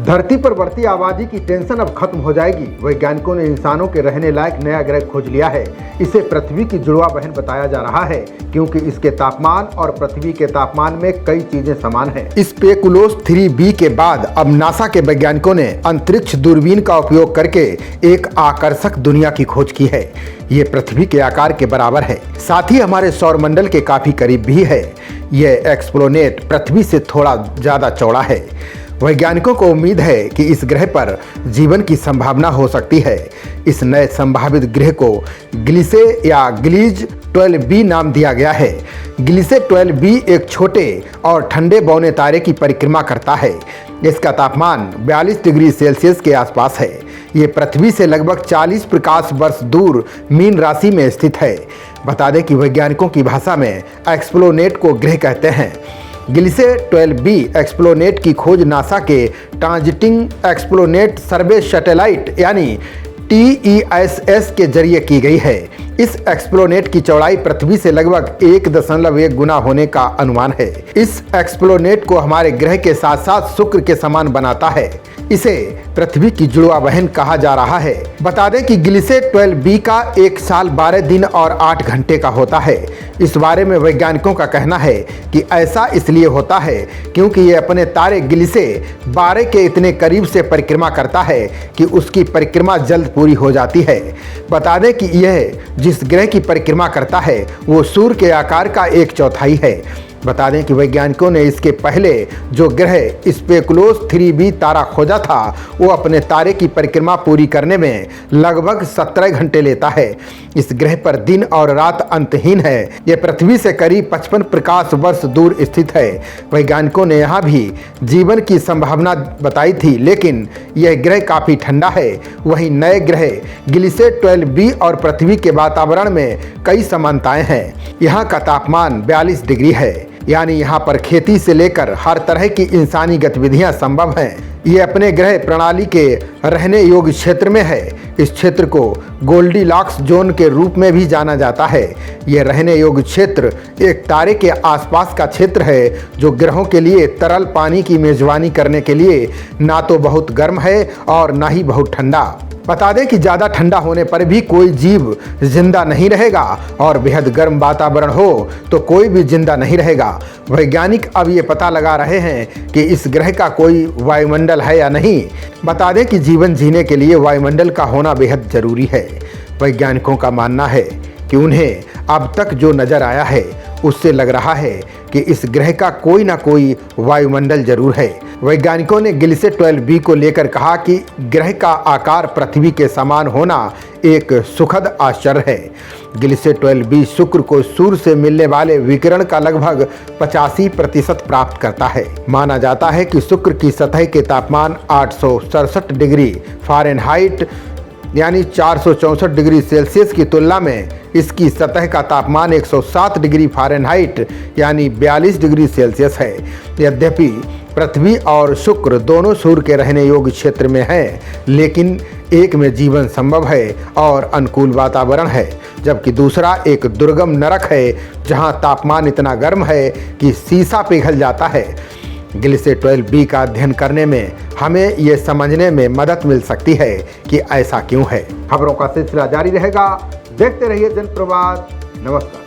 धरती पर बढ़ती आबादी की टेंशन अब खत्म हो जाएगी। वैज्ञानिकों ने इंसानों के रहने लायक नया ग्रह खोज लिया है। इसे पृथ्वी की जुड़वा बहन बताया जा रहा है क्योंकि इसके तापमान और पृथ्वी के तापमान में कई चीजें समान हैं। स्पेकुलोस 3b के बाद अब नासा के वैज्ञानिकों ने अंतरिक्ष दूरबीन का उपयोग करके एक आकर्षक दुनिया की खोज की है। ये पृथ्वी के आकार के बराबर है, साथ ही हमारे सौरमंडल के काफी करीब भी है। यह एक्सप्लोनेट पृथ्वी से थोड़ा ज्यादा चौड़ा है। वैज्ञानिकों को उम्मीद है कि इस ग्रह पर जीवन की संभावना हो सकती है। इस नए संभावित ग्रह को ग्लिसे या ग्लीज 12b नाम दिया गया है। ग्लिसे 12b एक छोटे और ठंडे बौने तारे की परिक्रमा करता है। इसका तापमान 42 डिग्री सेल्सियस के आसपास है। ये पृथ्वी से लगभग 40 प्रकाश वर्ष दूर मीन राशि में स्थित है। बता दें कि वैज्ञानिकों की भाषा में एक्सप्लोनेट को ग्रह कहते हैं। ग्लिसे 12b एक्सप्लोनेट की खोज नासा के ट्रांजिटिंग एक्सप्लोनेट सर्वे सैटेलाइट यानी TESS के जरिए की गई है। इस एक्सप्लोनेट की चौड़ाई पृथ्वी से लगभग 1.1 गुना होने का अनुमान है। इस एक्सप्लोनेट को हमारे ग्रह के साथ साथ शुक्र के समान बनाता है। इसे पृथ्वी की जुड़वा बहन कहा जा रहा है। बता दें कि ग्लिसे 12b का एक साल 12 दिन और 8 घंटे का होता है। इस बारे में वैज्ञानिकों का कहना है कि ऐसा इसलिए होता है क्योंकि ये अपने तारे ग्लिसे 12 के इतने करीब से परिक्रमा करता है कि उसकी परिक्रमा जल्द पूरी हो जाती है। बता दें कि यह जिस ग्रह की परिक्रमा करता है वो सूर्य के आकार का 1/4 है। बता दें कि वैज्ञानिकों ने इसके पहले जो ग्रह स्पेकुलोस 3b तारा खोजा था वो अपने तारे की परिक्रमा पूरी करने में लगभग 17 घंटे लेता है। इस ग्रह पर दिन और रात अंतहीन है। यह पृथ्वी से करीब 55 प्रकाश वर्ष दूर स्थित है। वैज्ञानिकों ने यहाँ भी जीवन की संभावना बताई थी, लेकिन यह ग्रह काफ़ी ठंडा है। वहीं नए ग्रह ग्लिसे 12b और पृथ्वी के वातावरण में कई समानताएं हैं। यहाँ का तापमान 42 डिग्री है, यानी यहाँ पर खेती से लेकर हर तरह की इंसानी गतिविधियाँ संभव हैं। ये अपने ग्रह प्रणाली के रहने योग्य क्षेत्र में है। इस क्षेत्र को गोल्डीलॉक्स जोन के रूप में भी जाना जाता है। यह रहने योग्य क्षेत्र एक तारे के आसपास का क्षेत्र है जो ग्रहों के लिए तरल पानी की मेजबानी करने के लिए ना तो बहुत गर्म है और ना ही बहुत ठंडा। बता दें कि ज़्यादा ठंडा होने पर भी कोई जीव जिंदा नहीं रहेगा और बेहद गर्म वातावरण हो तो कोई भी जिंदा नहीं रहेगा। वैज्ञानिक अब ये पता लगा रहे हैं कि इस ग्रह का कोई वायुमंडल है या नहीं। बता दें कि जीवन जीने के लिए वायुमंडल का होना बेहद ज़रूरी है। वैज्ञानिकों का मानना है कि उन्हें अब तक जो नज़र आया है उससे लग रहा है कि इस ग्रह का कोई ना कोई वायुमंडल जरूर है। वैज्ञानिकों ने ग्लिसे 12b को लेकर कहा कि ग्रह का आकार पृथ्वी के समान होना एक सुखद आश्चर्य है। ग्लिसे 12b शुक्र को सूर्य से मिलने वाले विकिरण का लगभग 85% प्राप्त करता है। माना जाता है कि शुक्र की सतह के तापमान 867 डिग्री फ़ारेनहाइट यानी 464 डिग्री सेल्सियस की तुलना में इसकी सतह का तापमान 107 डिग्री फ़ारेनहाइट यानी 42 डिग्री सेल्सियस है। यद्यपि पृथ्वी और शुक्र दोनों सूर्य के रहने योग्य क्षेत्र में हैं, लेकिन एक में जीवन संभव है और अनुकूल वातावरण है, जबकि दूसरा एक दुर्गम नरक है जहां तापमान इतना गर्म है कि शीशा पिघल जाता है। ग्लिसे 12b का अध्ययन करने में हमें ये समझने में मदद मिल सकती है कि ऐसा क्यों है। खबरों का सिलसिला जारी रहेगा। देखते रहिए जनप्रवाद। नमस्कार।